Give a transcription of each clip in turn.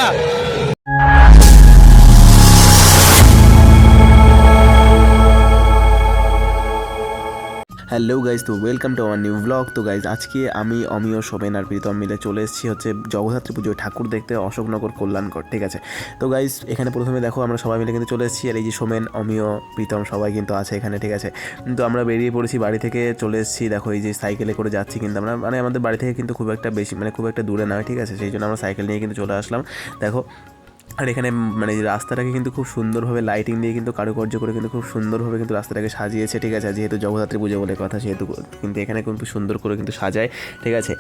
না। Hello guys, তো welcome to our new blog. তো গাইজ আজকে আমি অমিয় সোমেন আর প্রীতম মিলে চলে এসেছি হচ্ছে জগদ্ধাত্রী পুজোয় ঠাকুর দেখতে অশোকনগর কল্যাণকর। ঠিক আছে, তো গাইজ এখানে প্রথমে দেখো আমরা সবাই মিলে কিন্তু চলে এসেছি, আর এই যে সোমেন, অমিয়, প্রীতম সবাই কিন্তু আছে এখানে। ঠিক আছে, তো আমরা বেরিয়ে পড়েছি, বাড়ি থেকে চলে এসেছি। দেখো এই যে সাইকেলে করে যাচ্ছি, কিন্তু আমরা মানে আমাদের বাড়ি থেকে কিন্তু খুব একটা বেশি মানে খুব একটা দূরে নয়। ঠিক আছে, সেই জন্য আমরা সাইকেল নিয়ে কিন্তু চলে আসলাম। দেখো, আর এখানে মানে রাস্তাটাকে কিন্তু খুব সুন্দরভাবে লাইটিং দিয়ে কিন্তু কারুকার্য করে কিন্তু খুব সুন্দরভাবে কিন্তু রাস্তাটাকে সাজিয়েছে। ঠিক আছে, যেহেতু জগদ্ধাত্রী পুজো বলে কথা, সেহেতু কিন্তু এখানে কিন্তু সুন্দর করে কিন্তু সাজায়। ঠিক আছে,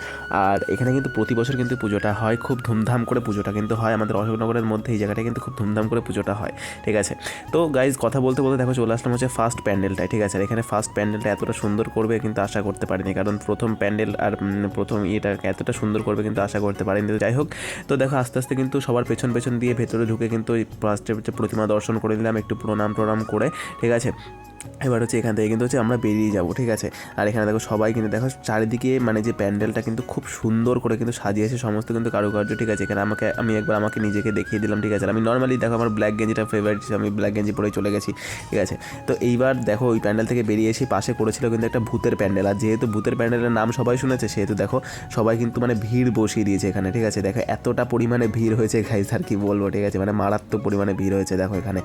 আর এখানে কিন্তু প্রতি বছর কিন্তু পুজোটা হয়, খুব ধুমধাম করে পুজোটা কিন্তু হয় আমাদের অশোকনগরের মধ্যে। এই জায়গাটা কিন্তু খুব ধুমধাম করে পুজোটা হয়। ঠিক আছে, তো গাইজ কথা বলতে বলতে দেখো চলে আসলাম হচ্ছে ফার্স্ট প্যান্ডেলটায়। ঠিক আছে, আর এখানে ফার্স্ট প্যান্ডেলটা এতটা সুন্দর করবে কিন্তু আশা করতে পারিনি, কারণ প্রথম প্যান্ডেল আর প্রথম এটা এতটা সুন্দর করবে কিন্তু আশা করতে পারিনি। তো যাই হোক, তো দেখো আস্তে আস্তে কিন্তু সবার পেছন পেছন দিয়ে ভেতরে ঢুকে কিন্তু ফার্স্টে হচ্ছে প্রতিমা দর্শন করে নিলাম একটু প্রণাম করে। ঠিক আছে, এবার হচ্ছে এখান থেকে কিন্তু হচ্ছে আমরা বেরিয়ে যাব। ঠিক আছে, আর এখানে দেখো সবাই কিন্তু দেখো চারিদিকে মানে যে প্যান্ডেলটা কিন্তু খুব সুন্দর করে কিন্তু সাজিয়েছে সমস্ত কিন্তু কারুকার্য। ঠিক আছে, এখানে আমি একবার আমাকে নিজেকে দেখিয়ে দিলাম। ঠিক আছে, আমি নর্মালি দেখো আমার ব্ল্যাক গেঞ্জিটা ফেভারিট, আমি ব্ল্যাক গেঞ্জি পরেই চলে গেছি। ঠিক আছে, তো এইবার দেখো ওই প্যান্ডেল থেকে বেরিয়ে এসে পাশে করেছিল কিন্তু একটা ভূতের প্যান্ডেল, আর যেহেতু ভূতের প্যান্ডেলের নাম সবাই শুনেছে সেহেতু দেখো সবাই কিন্তু মানে ভিড় বসিয়ে দিয়েছে এখানে। ঠিক আছে, দেখো এতটা পরিমাণে ভিড় হয়েছে গাইস, আর কি বলবো। ঠিক আছে, মানে মারাত্মক পরিমাণে ভিড় হয়েছে দেখো এখানে,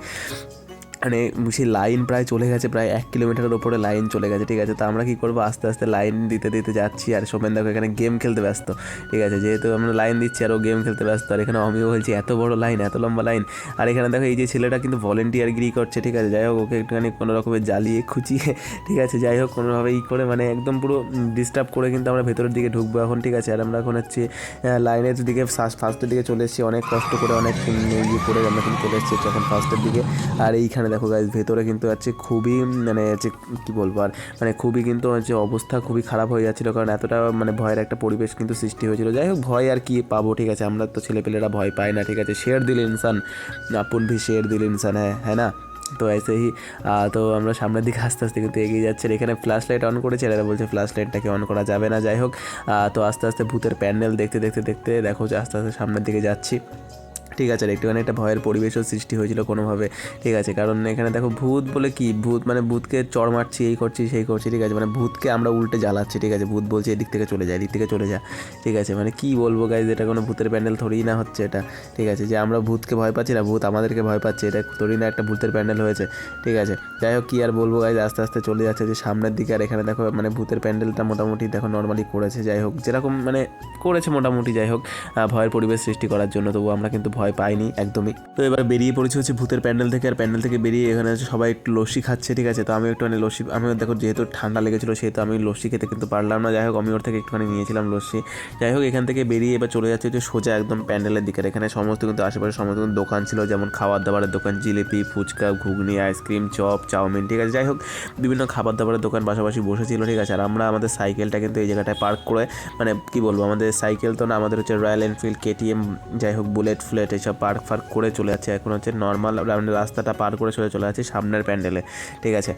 মানে সেই লাইন প্রায় চলে গেছে, প্রায় 1 কিলোমিটারের ওপরে লাইন চলে গেছে। ঠিক আছে, তো আমরা কী করবো, আস্তে আস্তে লাইন দিতে দিতে যাচ্ছি, আর সোমেন দেখো এখানে গেম খেলতে ব্যস্ত। ঠিক আছে, যেহেতু আমরা লাইন দিচ্ছি আর ও গেম খেলতে ব্যস্ত, আর এখানে আমিও বলছি এত বড় লাইন, এত লম্বা লাইন। আর এখানে দেখো এই যে ছেলেটা কিন্তু ভলেন্টিয়ারগিরি করছে। ঠিক আছে, যাই হোক ওকে একটুখানি কোনো রকমের জ্বালিয়ে খুঁচিয়ে, ঠিক আছে যাই হোক কোনোভাবে করে মানে একদম পুরো ডিস্টার্ব করে কিন্তু আমরা ভেতরের দিকে ঢুকবো এখন। ঠিক আছে, আর আমরা এখন হচ্ছে লাইনের দিকে ফার্স্টের দিকে চলে এসেছি, অনেক কষ্ট করে অনেক ইয়ে করে আমরা কিন্তু চলে এসেছি এখন ফার্স্টের দিকে। আর এইখানে দেখো গাইজ ভেতরে কিন্তু হচ্ছে খুবই মানে হচ্ছে কী বলবো, আর মানে খুবই কিন্তু হচ্ছে অবস্থা খুবই খারাপ হয়ে যাচ্ছিলো, কারণ এতটা মানে ভয়ের একটা পরিবেশ কিন্তু সৃষ্টি হয়েছিল। যাই হোক ভয় আর কি পাবো, ঠিক আছে আমরা তো ছেলেপেলেরা ভয় পাই না। ঠিক আছে, শের দিল ইনসান আপন ভি শের দিল ইনসান, হ্যাঁ না। তো এসেই তো আমরা সামনের দিকে আস্তে আস্তে কিন্তু এগিয়ে যাচ্ছে। এখানে ফ্ল্যাশ লাইট অন করেছে, এরা বলছে ফ্ল্যাশ লাইটটাকে অন করা যাবে না। যাই হোক, তো আস্তে আস্তে ভূতের প্যান্ডেল দেখতে দেখতে দেখতে দেখো যে আস্তে আস্তে সামনের দিকে যাচ্ছি। ঠিক আছে, আর একটুখানি একটা ভয়ের পরিবেশও সৃষ্টি হয়েছিল কোনোভাবে। ঠিক আছে, কারণ এখানে দেখো ভূত বলে কি, ভূত মানে ভূতকে চড় মারছি, এই করছি সেই করছি। ঠিক আছে, মানে ভূতকে আমরা উল্টে জ্বালাচ্ছি। ঠিক আছে, ভূত বলছে এদিক থেকে চলে যায়, এদিক থেকে চলে যা। ঠিক আছে, মানে কি বলবো গাইজ, এটা কোনো ভূতের প্যান্ডেল থোড়ি না হচ্ছে এটা। ঠিক আছে, যে আমরা ভূতকে ভয় পাচ্ছি না, ভূত আমাদেরকে ভয় পাচ্ছে, এটা থোড়ি না একটা ভূতের প্যান্ডেল হয়েছে। ঠিক আছে, যাই হোক কী আর বলবো গাইজ, আস্তে আস্তে চলে যাচ্ছে যে সামনের দিকে। আর এখানে দেখো মানে ভূতের প্যান্ডেলটা মোটামুটি দেখো নর্মালি করেছে, যাই হোক যেরকম মানে করেছে মোটামুটি, যাই হোক ভয়ের পরিবেশ সৃষ্টি করার জন্য, তবু আমরা কিন্তু ভয় পাইনি একদমই। তো এবার বেরিয়ে পড়েছি হচ্ছে ভূতের প্যান্ডেল থেকে, আর প্যান্ডেল থেকে বেরিয়ে এখানে হচ্ছে সবাই একটু লস্যি খাচ্ছে। ঠিক আছে, তো আমি একটুখানি লস্যি, আমিও দেখো যেহেতু ঠান্ডা লেগেছিলো সেহেতু আমি লস্যি খেতে কিন্তু পারলাম না। যাই হোক আমি ওর থেকে একটুখানি নিয়েছিলাম লস্যি। যাই হোক এখান থেকে বেরিয়ে এবার চলে যাচ্ছে হচ্ছে সোজা একদম প্যান্ডেলের দিকে। এখানে সমস্ত কিন্তু আশেপাশে সমস্ত কিন্তু দোকান ছিল, যেমন খাবার দাবারের দোকান, জিলিপি, ফুচকা, ঘুগনি, আইসক্রিম, চপ, চাউমিন। ঠিক আছে, যাই হোক বিভিন্ন খাবার দাবারের দোকান পাশাপাশি বসেছিল। ঠিক আছে, আর আমরা আমাদের সাইকেলটা কিন্তু এই জায়গাটায় পার্ক করে, মানে কী বলবো, আমাদের সাইকেল তো না, আমাদের হচ্ছে রয়্যাল এনফিল্ড, কেটিএম, যাই হোক বুলেট ফ্লেট এইসব পার্ক করে চলে যাচ্ছে। এখন হচ্ছে নর্মাল রাস্তাটা পার করে চলে যাচ্ছে সামনের প্যান্ডেলে। ঠিক আছে,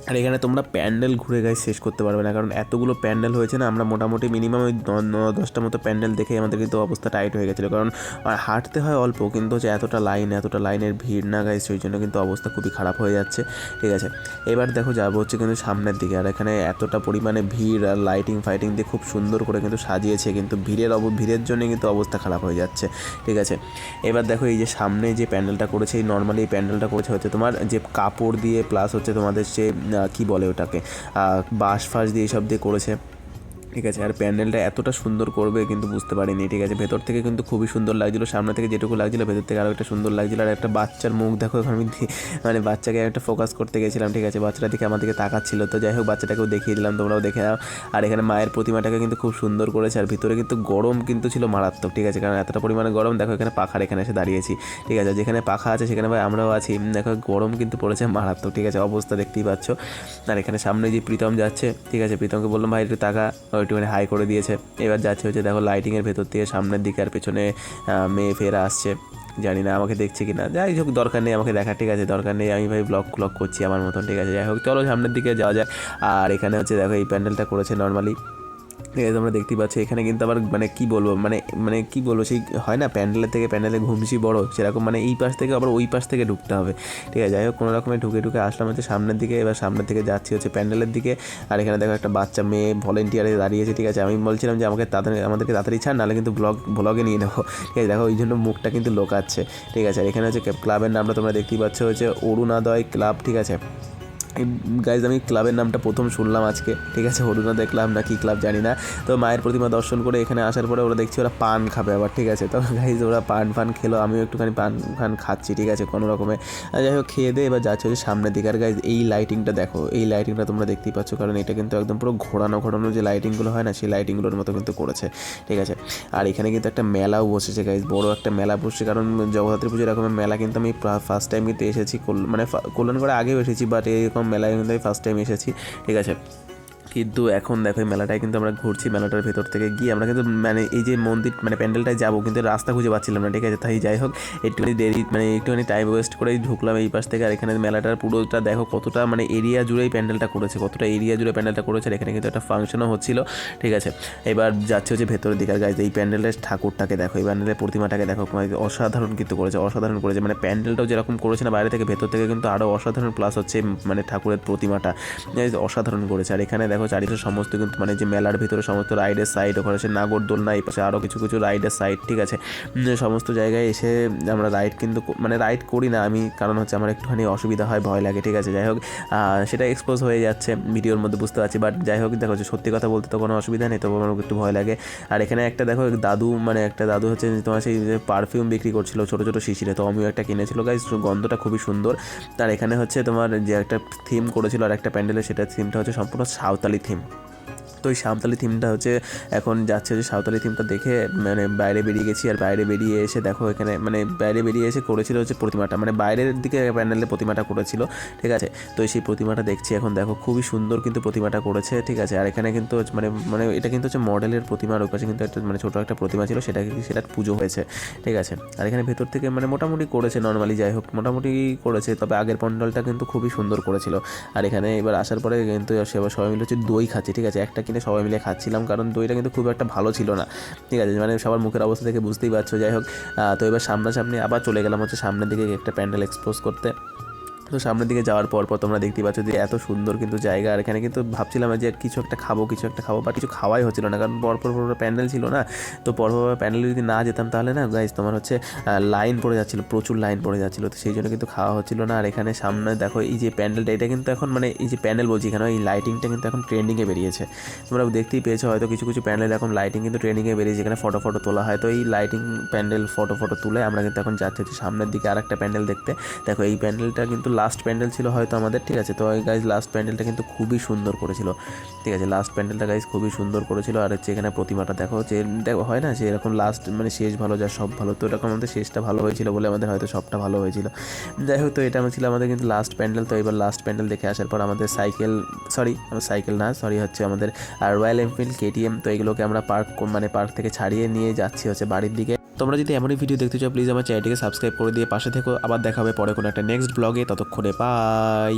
আর এখানে তোমরা প্যান্ডেল ঘুরে গায়ে শেষ করতে পারবে না, কারণ এতগুলো প্যান্ডেল হয়েছে না, আমরা মোটামুটি মিনিমাম ওই 10টা মতো প্যান্ডেল দেখে আমাদের কিন্তু অবস্থা টাইট হয়ে গেছিলো, কারণ হাঁটতে হয় অল্প কিন্তু হচ্ছে এতটা লাইনের ভিড় না গাইস, সেই জন্য কিন্তু অবস্থা খুবই খারাপ হয়ে যাচ্ছে। ঠিক আছে, এবার দেখো যাবো হচ্ছে কিন্তু সামনের দিকে, আর এখানে এতটা পরিমাণে ভিড় আর লাইটিং ফাইটিং দিয়ে খুব সুন্দর করে কিন্তু সাজিয়েছে, কিন্তু ভিড়ের জন্য কিন্তু অবস্থা খারাপ হয়ে যাচ্ছে। ঠিক আছে, এবার দেখো এই যে সামনে যে প্যান্ডেলটা করেছে, এই নর্মালি এই প্যান্ডেলটা করেছে হচ্ছে তোমার যে কাপড় দিয়ে, প্লাস হচ্ছে তোমাদের সে কী বলে ওটাকে বাঁশ ফাঁস দিয়ে এইসব দিয়ে করেছে। ঠিক আছে, আর প্যান্ডেলটা এতটা সুন্দর করবে কিন্তু বুঝতে পারিনি। ঠিক আছে, ভেতর থেকে কিন্তু খুবই সুন্দর লাগছিলো, সামনে থেকে যেটুকু লাগছিলো ভেতর থেকে আরও একটা সুন্দর লাগছিলো। আর একটা বাচ্চার মুখ দেখো, আমি মানে বাচ্চাকে একটা ফোকাস করতে গেছিলাম। ঠিক আছে, বাচ্চাটা দিকে আমার দিকে তাকাচ্ছিল, তো যাই হোক বাচ্চাটাকেও দেখিয়ে দিলাম, তোমরাও দেখে নাও। আর এখানে মায়ের প্রতিমাটাকে কিন্তু খুব সুন্দর করেছে, আর ভিতরে কিন্তু গরম কিন্তু ছিল মারাত্মক। ঠিক আছে, কারণ এতটা পরিমাণে গরম, দেখো এখানে পাখার এখানে এসে দাঁড়িয়েছি। ঠিক আছে, যেখানে পাখা আছে সেখানে ভাই আমরাও আছি, দেখো গরম কিন্তু পড়েছে মারাত্মক। ঠিক আছে, অবস্থা দেখতেই পাচ্ছ। আর এখানে সামনে যে প্রীতম যাচ্ছে, ঠিক আছে প্রীতমকে বললাম ভাই একটু টাকা, একটুখানি হাই করে দিয়েছে। এবার যাচ্ছে হচ্ছে দেখো লাইটিংয়ের ভেতর থেকে সামনের দিকে, আর পেছনে মেয়ে ফেরা আসছে, জানি না আমাকে দেখছে কি না, যাই হোক দরকার নেই আমাকে দেখা। ঠিক আছে, দরকার নেই, আমি ভাই ব্লগ করছি আমার মতন। ঠিক আছে, যাই হোক চলো সামনের দিকে যাওয়া যায়। আর এখানে হচ্ছে দেখো এই প্যান্ডেলটা করেছে নর্মালি, ঠিক আছে, তোমরা দেখতেই পাচ্ছ এখানে কিন্তু আবার মানে কী বলবো মানে কী বলবো, সেই হয় না প্যান্ডেলের থেকে প্যান্ডেলের ঘুমসি বড়, সেরকম মানে এই পাশ থেকে আবার ওই পাশ থেকে ঢুকতে হবে। ঠিক আছে, যাই হোক কোনো রকমে ঢুকে আসলাম হচ্ছে সামনের দিকে। এবার সামনের দিকে যাচ্ছি হচ্ছে প্যান্ডেলের দিকে। আর এখানে দেখো একটা বাচ্চা মেয়ে ভলেন্টিয়ারে দাঁড়িয়েছে। ঠিক আছে, আমি বলছিলাম যে আমাদেরকে তাড়াতাড়ি ছাড়, নাহলে কিন্তু ব্লগে নিয়ে নেবো। ঠিক আছে, দেখো ওই জন্য মুখটা কিন্তু লোকাচ্ছে। ঠিক আছে, আর এখানে হচ্ছে ক্লাবের নামটা তোমরা দেখতেই পাচ্ছ হচ্ছে অরুণোদয় ক্লাব। ঠিক আছে গাইজ, আমি ক্লাবের নামটা প্রথম শুনলাম আজকে। ঠিক আছে, অরুণোদয় ক্লাব না কি ক্লাব জানি না। তো মায়ের প্রতিমা দর্শন করে এখানে আসার পরে ওরা দেখছি ওরা পান খাবে আবার। ঠিক আছে, তো গাইজ ওরা পান খেলো, আমিও একটুখানি পান খাচ্ছি। ঠিক আছে, কোনো রকমে যাই হোক খেয়ে দিয়ে এবার যাচ্ছে হচ্ছে সামনের দিকে। আর গাইজ এই লাইটিংটা দেখো, এই লাইটিংটা তোমরা দেখতেই পাচ্ছ, কারণ এটা কিন্তু একদম পুরো ঘোরানো যে লাইটিংগুলো হয় না, সেই লাইটিংগুলোর মতো কিন্তু করেছে। ঠিক আছে, আর এখানে কিন্তু একটা মেলাও বসেছে গাইজ, বড় একটা মেলা বসছে। কারণ জগদ্ধাত্রী পুজোর এরকমের মেলা কিন্তু আমি ফার্স্ট টাইম কিন্তু এসেছি, মানে কল্যাণগড়ে আগেও এসেছি, বাট এরকম মেলায় কিন্তু আমি ফার্স্ট টাইম এসেছি। ঠিক আছে, কিন্তু এখন দেখো এই মেলাটায় কিন্তু আমরা ঘুরছি। মেলাটার ভেতর থেকে গিয়ে আমরা কিন্তু মানে এই যে মন্দির মানে প্যান্ডেলটায় যাবো, কিন্তু রাস্তা খুঁজে পাচ্ছিলাম না। ঠিক আছে, তাই যাই হোক একটুখানি দেরি মানে একটুখানি টাইম ওয়েস্ট করেই ঢুকলাম এই পাশ থেকে। আর এখানে মেলাটার পুরোটা দেখো কতটা মানে এরিয়া জুড়েই প্যান্ডেলটা করেছে, কতটা এরিয়া জুড়ে প্যান্ডেলটা করেছে। আর এখানে কিন্তু একটা ফাংশনও হচ্ছিল। ঠিক আছে, এবার যাচ্ছে হচ্ছে ভেতরের দিকে। আর গাইজ এই প্যান্ডেলের ঠাকুরটাকে দেখো, এই প্যান্ডেলের প্রতিমাটাকে দেখো, অসাধারণ কিন্তু করেছে, অসাধারণ করেছে। মানে প্যান্ডেলটাও যেরকম করেছে না বাইরে থেকে, ভেতর থেকে কিন্তু আরও অসাধারণ, প্লাস হচ্ছে মানে ঠাকুরের প্রতিমাটা অসাধারণ করেছে। আর এখানে দেখো চারিপাশে সমস্ত কিন্তু মানে যে মেলার ভিতরে সমস্ত রাইডের সাইড, ওখানে সে নাগরদোলনা, এই পাশে আরও কিছু রাইডের সাইড। ঠিক আছে, সমস্ত জায়গায় এসে আমরা রাইড কিন্তু মানে রাইড করি না আমি, কারণ হচ্ছে আমার একটুখানি অসুবিধা হয়, ভয় লাগে। ঠিক আছে, যাই হোক সেটা এক্সপোজ হয়ে যাচ্ছে ভিডিওর মধ্যে, বুঝতে পারছি। বাট যাই হোক দেখো যে সত্যি কথা বলতে তো কোনো অসুবিধা নেই, তবু আমার একটু ভয় লাগে। আর এখানে একটা দেখো দাদু, মানে একটা দাদু হচ্ছে তোমার সেই যে পারফিউম বিক্রি করছিল ছোটো ছোটো শিশিরে, তো আমিও একটা কিনেছিল গাইজ, গন্ধটা খুবই সুন্দর। তার এখানে হচ্ছে তোমার যে একটা থিম করেছিল আর একটা প্যান্ডেলে, সেটা থিমটা হচ্ছে সম্পূর্ণ সাঁওতালি থিম। তো ওই সাঁওতালি থিমটা হচ্ছে এখন যাচ্ছে যে সাঁওতালি থিমটা দেখে মানে বাইরে বেরিয়ে গেছি। আর বাইরে বেরিয়ে এসে দেখো এখানে মানে বাইরে বেরিয়ে এসে করেছিল হচ্ছে প্রতিমাটা, মানে বাইরের দিকে প্যান্ডেলে প্রতিমাটা করেছিল। ঠিক আছে, তো সেই প্রতিমাটা দেখছি এখন, দেখো খুবই সুন্দর কিন্তু প্রতিমাটা করেছে। ঠিক আছে, আর এখানে কিন্তু মানে এটা কিন্তু হচ্ছে মডেলের প্রতিমার ওই পাশে কিন্তু একটা মানে ছোটো একটা প্রতিমা ছিল, সেটা পুজো হয়েছে। ঠিক আছে, আর এখানে ভেতর থেকে মানে মোটামুটি করেছে নর্মালি, যাই হোক মোটামুটি করেছে, তবে আগের প্যান্ডেলটা কিন্তু খুবই সুন্দর করেছিল। আর এখানে এবার আসার পরে কিন্তু সবাই মিলে হচ্ছে দই খাচ্ছে। ঠিক আছে, একটা কিনে সবাই মিলে খাচ্ছিলাম, কারণ দইটা কিন্তু খুব একটা ভালো ছিল না। ঠিক আছে, মানে সবার মুখের অবস্থা থেকে বুঝতেই পারছো। যাই হোক তো এবার সামনাসামনি আবার চলে গেলাম হচ্ছে সামনের দিকে একটা প্যান্ডেল এক্সপোজ করতে। তো সামনের দিকে যাওয়ার পর তোমরা দেখতেই পাচ্ছ যে এত সুন্দর কিন্তু জায়গা। আর এখানে কিন্তু ভাবছিলাম যে কিছু একটা খাবো বা কিছু খাওয়াই হচ্ছিল না, কারণ পরপর প্যান্ডেল ছিল না। তো পরপর প্যান্ডেলে যদি না যেতাম তাহলে না গাইজ তোমার হচ্ছে লাইন পড়ে যাচ্ছিলো, প্রচুর লাইন পড়ে যাচ্ছিলো, তো সেই জন্য কিন্তু খাওয়া হচ্ছিল না। আর এখানে সামনে দেখো এই যে প্যান্ডেলটা, এটা কিন্তু এখন মানে এই যে প্যান্ডেল বলছি, এখানে এই লাইটিংটা কিন্তু এখন ট্রেন্ডিংয়ে বেরিয়েছে। তোমরা দেখতেই পেয়েছো হয়তো কিছু প্যান্ডেল এখন লাইটিং কিন্তু ট্রেন্ডিংয়ে বেরিয়েছে, এখানে ফটো তোলা হয়। তো এই লাইটিং প্যান্ডেল ফটো তুলে আমরা কিন্তু এখন যাচ্ছি সামনের দিকে আর একটা প্যান্ডেল দেখতে। দেখো এই প্যান্ডেলটা কিন্তু লাস্ট প্যান্ডেল ছিল হয়তো আমাদের। ঠিক আছে, তো গাইজ লাস্ট প্যান্ডেলটা কিন্তু খুবই সুন্দর করেছিল। ঠিক আছে, লাস্ট প্যান্ডেলটা গাইজ খুবই সুন্দর করেছিল। আর হচ্ছে এখানে প্রতিমাটা দেখো, যে দেখো হয় না যে এরকম লাস্ট মানে শেষ ভালো যা সব ভালো, তো এরকম আমাদের শেষটা ভালো হয়েছিল বলে আমাদের হয়তো সবটা ভালো হয়েছিল। যাই হোক, তো এটা ছিল আমাদের কিন্তু লাস্ট প্যান্ডেল। তো এবার লাস্ট প্যান্ডেল দেখে আসার পর আমাদের সাইকেল হচ্ছে আমাদের রয়্যাল এনফিল্ড KTM, তো এগুলোকে আমরা পার্ক থেকে ছাড়িয়ে নিয়ে যাচ্ছি হচ্ছে বাড়ির দিকে। তোমরা যদি এমনই ভিডিও দেখতে চাও প্লিজ আমার চ্যানেলটিকে সাবস্ক্রাইব করে দিয়ে পাশে থেকো। আবার দেখা হবে পরে কোনো একটা নেক্সট ব্লগে, ততক্ষণে বাই।